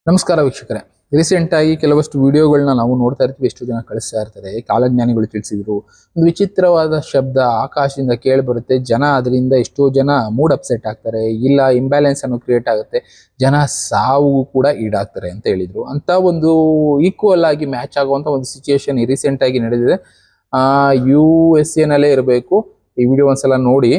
ನಮಸ್ಕಾರ ವೀಕ್ಷಕರೇ. ರೀಸೆಂಟ್ ಆಗಿ ಕೆಲವಷ್ಟು ವಿಡಿಯೋಗಳನ್ನ ನಾವು ನೋಡ್ತಾ ಇರ್ತೀವಿ. ಎಷ್ಟು ಜನ ಕಳಿಸ್ತಾ ಇರ್ತಾರೆ. ಕಾಲಜ್ಞಾನಿಗಳು ತಿಳಿಸಿದ್ರು, ಒಂದು ವಿಚಿತ್ರವಾದ ಶಬ್ದ ಆಕಾಶದಿಂದ ಕೇಳಿ ಬರುತ್ತೆ. ಜನ ಅದರಿಂದ ಎಷ್ಟೋ ಜನ ಮೂಡ್ ಅಪ್ಸೆಟ್ ಆಗ್ತಾರೆ, ಇಲ್ಲ ಇಂಬ್ಯಾಲೆನ್ಸ್ ಅನ್ನೋ ಕ್ರಿಯೇಟ್ ಆಗುತ್ತೆ, ಜನ ಸಾವು ಕೂಡ ಈಡಾಗ್ತಾರೆ ಅಂತ ಹೇಳಿದ್ರು. ಅಂತ ಒಂದು ಈಕ್ವಲ್ ಆಗಿ ಮ್ಯಾಚ್ ಆಗುವಂತ ಒಂದು ಸಿಚುಯೇಷನ್ ರೀಸೆಂಟ್ ಆಗಿ ನಡೆದಿದೆ. USA ನಲ್ಲೇ ಇರಬೇಕು. ಈ ವಿಡಿಯೋ ಒಂದ್ಸಲ ನೋಡಿ.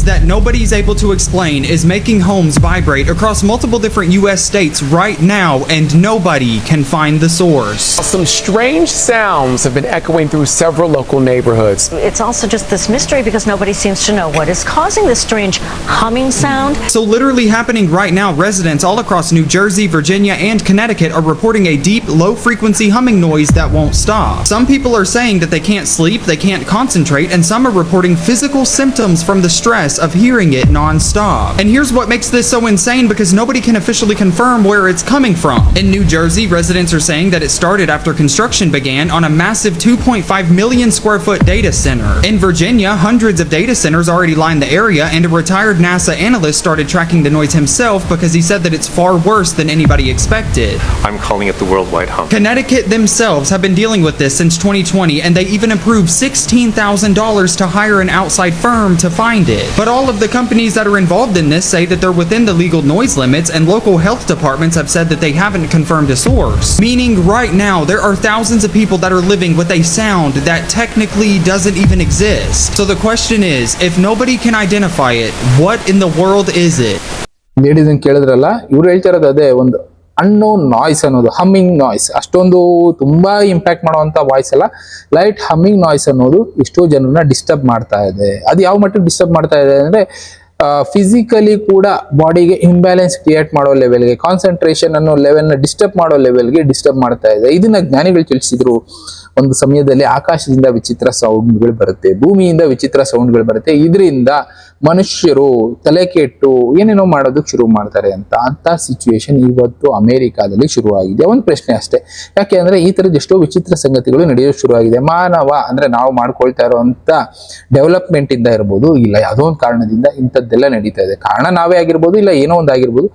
That nobody is able to explain is making homes vibrate across multiple different U.S. states right now, and nobody can find the source. Some strange sounds have been echoing through several local neighborhoods. It's also just this mystery because nobody seems to know what is causing this strange humming sound. So literally happening right now, residents all across New Jersey, Virginia, and Connecticut are reporting a deep, low-frequency humming noise that won't stop. Some people are saying that they can't sleep, they can't concentrate, and some are reporting physical symptoms from the stress of hearing it non-stop. And here's what makes this so insane, because nobody can officially confirm where it's coming from. In New Jersey, residents are saying that it started after construction began on a massive 2.5 million square foot data center. In Virginia, hundreds of data centers already line the area, and a retired NASA analyst started tracking the noise himself because he said that it's far worse than anybody expected. I'm calling it the worldwide hum. Connecticut themselves have been dealing with this since 2020, and they even approved $16,000 to hire an outside firm to find it. But all of the companies that are involved in this say that they're within the legal noise limits, and local health departments have said that they haven't confirmed a source. Meaning right now there are thousands of people that are living with a sound that technically doesn't even exist. So the question is, if nobody can identify it, what in the world is it? Ladies ಕೇಳಿದ್ರಲ್ಲ, ಇವ್ರು ಹೇಳ್ತಿರೋದು ಅದೇ, ಒಂದು unknown noise ಅನ್ನೋದು, humming noise. ಅಷ್ಟೊಂದು ತುಂಬಾ impact ಮಾಡುವಂತ voice ಅಲ್ಲ, ಲೈಟ್ ಹಮ್ಮಿಂಗ್ ನಾಯ್ಸ್ ಅನ್ನೋದು ಎಷ್ಟೋ ಜನರನ್ನ ಡಿಸ್ಟರ್ಬ್ ಮಾಡ್ತಾ ಇದೆ. ಅದು ಯಾವ ಮಟ್ಟಿಗೆ ಡಿಸ್ಟರ್ಬ್ ಮಾಡ್ತಾ ಇದೆ ಅಂದ್ರೆ, ಫಿಸಿಕಲಿ ಕೂಡ ಬಾಡಿಗೆ ಇಂಬ್ಯಾಲೆನ್ಸ್ ಕ್ರಿಯೇಟ್ ಮಾಡೋ ಲೆವೆಲ್ಗೆ, ಕಾನ್ಸಂಟ್ರೇಷನ್ ಅನ್ನೋ ಲೆವೆಲ್ನ ಡಿಸ್ಟರ್ಬ್ ಮಾಡೋ ಲೆವೆಲ್ಗೆ ಡಿಸ್ಟರ್ಬ್ ಮಾಡ್ತಾ ಇದೆ. ಇದನ್ನ ಜ್ಞಾನಿಗಳು ತಿಳಿಸಿದ್ರು. ಒಂದು ಸಮಯದಲ್ಲಿ ಆಕಾಶದಿಂದ ವಿಚಿತ್ರ ಸೌಂಡ್ಗಳು ಬರುತ್ತೆ, ಭೂಮಿಯಿಂದ ವಿಚಿತ್ರ ಸೌಂಡ್ಗಳು ಬರುತ್ತೆ, ಇದರಿಂದ ಮನುಷ್ಯರು ತಲೆ ಕೆಟ್ಟು ಏನೇನೋ ಮಾಡೋದಕ್ಕೆ ಶುರು ಮಾಡ್ತಾರೆ ಅಂತ ಸಿಚುವೇಶನ್ ಇವತ್ತು ಅಮೆರಿಕಾದಲ್ಲಿ ಶುರುವಾಗಿದೆ. ಒಂದು ಪ್ರಶ್ನೆ ಅಷ್ಟೇ, ಯಾಕೆ ಅಂದ್ರೆ ಈ ತರದ ಎಷ್ಟೋ ವಿಚಿತ್ರ ಸಂಗತಿಗಳು ನಡೆಯೋ ಶುರುವಾಗಿದೆ. ಮಾನವ ಅಂದ್ರೆ ನಾವು ಮಾಡ್ಕೊಳ್ತಾ ಇರುವಂತ ಡೆವಲಪ್ಮೆಂಟ್ ಇಂದ ಇರ್ಬೋದು, ಇಲ್ಲ ಯಾವುದೋ ಒಂದು ಕಾರಣದಿಂದ ಇಂಥದ್ದೆಲ್ಲ ನಡೀತಾ ಇದೆ. ಕಾರಣ ನಾವೇ ಆಗಿರ್ಬೋದು, ಇಲ್ಲ ಏನೋ ಒಂದು ಆಗಿರ್ಬೋದು.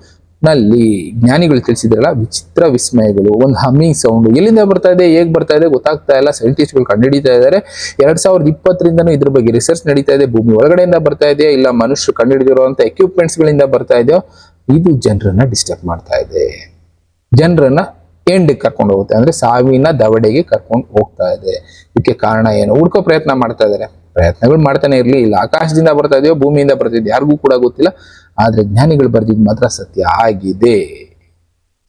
ನಲ್ಲಿ ಜ್ಞಾನಿಗಳು ತಿಳಿಸಿದ್ರಲ್ಲ, ವಿಚಿತ್ರ ವಿಸ್ಮಯಗಳು, ಒಂದು ಹಮ್ಮಿಂಗ್ ಸೌಂಡ್ ಎಲ್ಲಿಂದ ಬರ್ತಾ ಇದೆ, ಹೇಗ್ ಬರ್ತಾ ಇದೆ ಗೊತ್ತಾಗ್ತಾ ಇಲ್ಲ. ಸೈಂಟಿಸ್ಟ್ಗಳು ಕಂಡುಹಿಡಿತಾ ಇದ್ದಾರೆ. 2020ರಿಂದನೂ ಇದ್ರ ಬಗ್ಗೆ ರಿಸರ್ಚ್ ನಡೀತಾ ಇದೆ. ಭೂಮಿ ಒಳಗಡೆಯಿಂದ ಬರ್ತಾ ಇದೆಯಾ, ಇಲ್ಲ ಮನುಷ್ಯರು ಕಂಡುಹಿಡಿದಿರುವಂತ ಎಕ್ವಿಪ್ಮೆಂಟ್ಸ್ ಗಳಿಂದ ಬರ್ತಾ ಇದೆಯೋ, ಇದು ಜನರನ್ನ ಡಿಸ್ಟರ್ಬ್ ಮಾಡ್ತಾ ಇದೆ. ಜನರನ್ನ ಎಂಡ್ ಕರ್ಕೊಂಡು ಹೋಗುತ್ತೆ, ಅಂದ್ರೆ ಸಾವಿನ ದವಡೆಗೆ ಕರ್ಕೊಂಡು ಹೋಗ್ತಾ ಇದೆ. ಇದಕ್ಕೆ ಕಾರಣ ಏನು ಹುಡ್ಕೋ ಪ್ರಯತ್ನ ಮಾಡ್ತಾ ಇದ್ದಾರೆ. ಪ್ರಯತ್ನಗಳು ಮಾಡ್ತಾನೆ ಇರ್ಲಿ, ಇಲ್ಲ ಆಕಾಶದಿಂದ ಬರ್ತಾ ಇದೆಯೋ ಭೂಮಿಯಿಂದ ಬರ್ತಾ ಇದೆಯೋ ಯಾರಿಗೂ ಕೂಡ ಗೊತ್ತಿಲ್ಲ. ಆದ್ರೆ ಜ್ಞಾನಿಗಳು ಬರ್ದಿದ್ ಮಾತ್ರ ಸತ್ಯ ಆಗಿದೆ.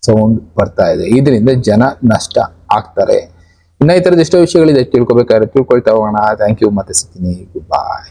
ಸೌಂಡ್ ಬರ್ತಾ ಇದೆ, ಇದರಿಂದ ಜನ ನಷ್ಟ ಆಗ್ತಾರೆ. ಇನ್ನ ಈ ತರದ ಎಷ್ಟೋ ವಿಷಯಗಳಿದೆ, ತಿಳ್ಕೊಬೇಕಾದ್ರೆ ತಿಳ್ಕೊಳ್ತಾ ಹೋಗೋಣ. ಥ್ಯಾಂಕ್ ಯು, ಮತ್ತೆ ಸಿಗ್ತೀನಿ. ಗುಡ್ ಬಾಯ್.